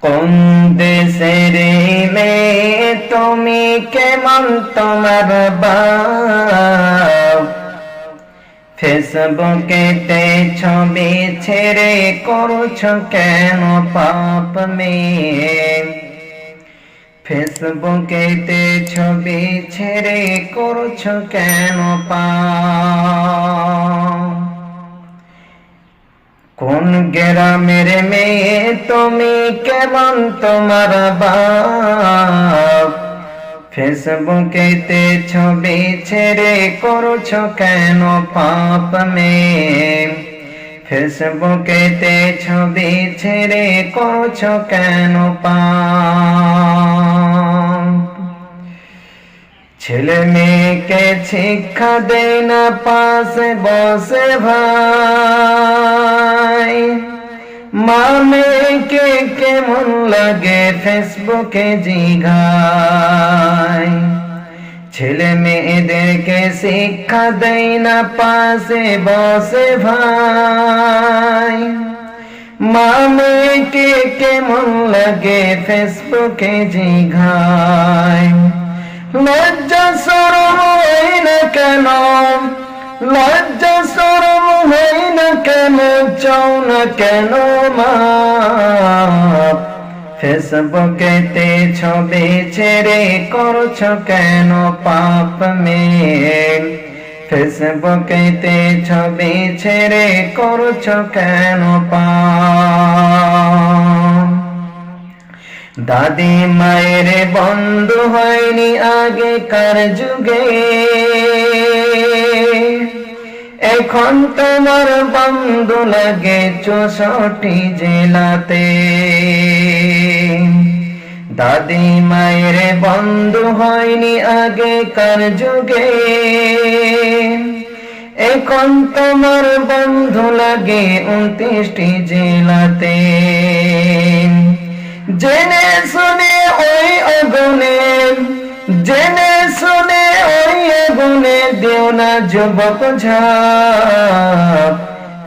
কোন দেশের মেয়ে তুমি, কেমন তোমার বাপ? ফেসবুকেতে ছবি ছেড়ে করছো কেন পাপ মেয়ে? ফেসবুকেতে ছবি ছেড়ে করছো কেন পাপ? কোন গ্রামের মেয়ে তুমি, কেমন তোমার বাপ? ফেসবুকেতে ছবি ছেড়ে করছো কেন পাপ মেয়ে? ফেসবুকেতে ছবি ছেড়ে করছো কেন পাপ? ছেলে মেয়েকে শিক্ষা দেয় না পাশে বসে ভাই। মা মেয়েকে কেমন লাগে ফেসবুকে জিগায়। ছেলে মেয়েদেরকে শিক্ষা দেয় না পাশে বসে ভাই। মা মেয়েকে কেমন লাগে ফেসবুকে জিগায়। লজ্জা শরম হয় না কেন? লজ্জা শরম হয় না কেন? চাও না কেন মাপ? ফেসবুকেতে ছবি ছেড়ে করছো কেন পাপ মেয়ে? ফেসবুকেতে ছবি ছেড়ে করছো কেন পাপ? দাদি মায়ের বন্ধু হয়নি আগেকার যুগে, এখন তোমার বন্ধু লাগে 64 জেলাতে। দাদি মায়ের বন্ধু হয়নি আগেকার যুগে, এখন তোমার বন্ধু লাগে 29টি জেলাতে। জেনে শুনে ওই আগুনে, জেনে শুনে ওই আগুনে দিও না যুবক ঝাঁপ।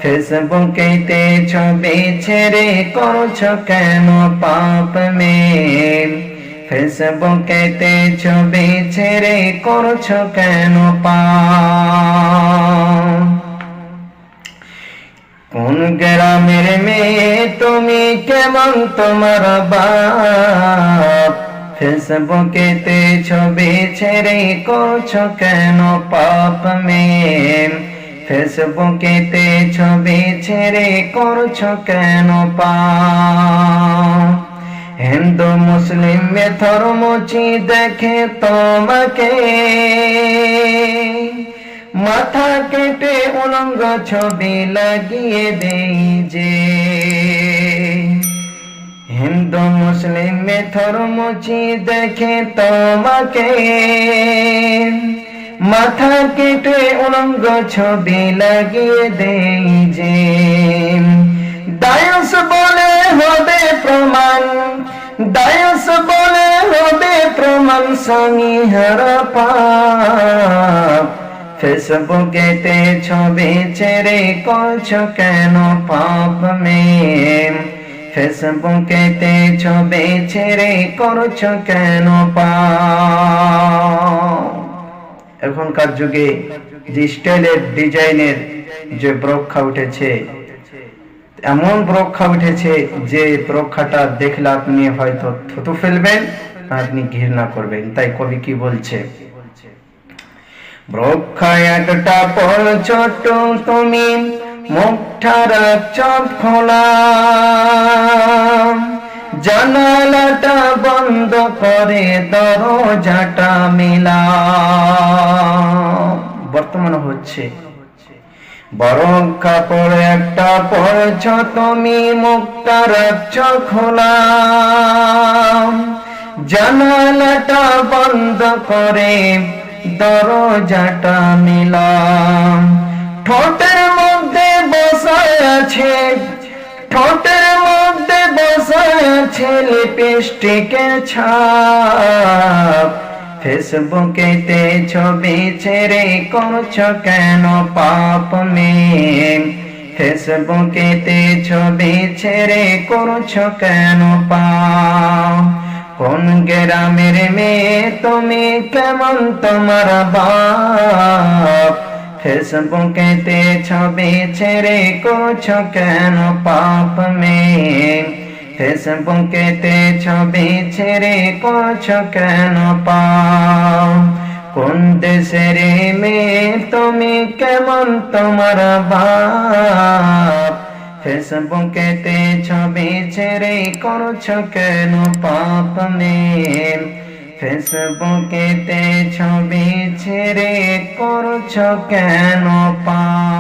ফেসবুকেতে ছবি ছেড়ে করছো কেন পাপ মেয়ে? ফেসবুকেতে ছবি ছেড়ে করছো কেন পাপ? কোন গ্রামের মেয়ে তুমি, কেমন তোমার বাপ? ফেসবুকেতে ছবি ছেড়ে করছো কেন পাপ মেয়ে? ফেসবুকেতে ছবি ছেড়ে করছো কেন পাপ? হিন্দু মুসলিম ধর্মচি দেখে তোমাকে, মাথা কেটে উলঙ্গ ছবি লাগিয়ে দেই যে। হিন্দু মুসলিম ধর্মচি দেখে তোমাকে, মাথা কেটে উলঙ্গ ছবি লাগিয়ে দেই যে। দায়ুস বলে হবে প্রমাণ, দায়ুস বলে হবে প্রমাণ স্বামী হারা পাপ। ফেসবুকেতে ছবি ছেড়ে করছো কেন পাপ মেয়ে? ফেসবুকেতে ছবি ছেড়ে করছো কেন পাপ? এখনকার যুগে যে স্টাইলের ডিজাইনের যে ব্রক্ষা উঠেছে, এমন ব্রক্ষা উঠেছে যে ব্রক্ষাটা দেখলে আপনি হয়তো থুতু ফেলবেন, আপনি ঘৃণা করবেন। তাই কবি কি বলছে? ব্রক্ষা একটা পড়ছো তুমি, মুখটা রাখছো খোলা, জানালাটা বন্ধ করে দরজাটা মেলা। বর্তমানে হচ্ছে বরং কাপড় একটা পড়ছো তুমি, মুখটা রাখছো খোলা, জানালাটা বন্ধ করে দরজাটা মেলা। ঠোঁটের মধ্যে বসায় আছে, ঠোঁটের মধ্যে বসায় আছে লিপস্টিকের ছাপ। ফেসবুকেতে ছবি ছেড়ে করছো কেন পাপ মেয়ে? ফেসবুকেতে ছবি ছেড়ে করছো কেন পাপ? গ্রামের মেয়ে তুমি কেমন তোমার বাপ, ফেসবুকেতে ছবি ছেড়ে করছো কেন পাপ মেয়ে, ফেসবুকেতে ছবি ছেড়ে করছো কেন পাপ। কোন দেশের মেয়ে তুমি কেমন তোমার বাপ, ফেসবুকেতে ছবি ছেড়ে করছো কেন পাপ মেয়ে, ফেসবুকেতে ছবি ছেড়ে করছো কেন পাপ।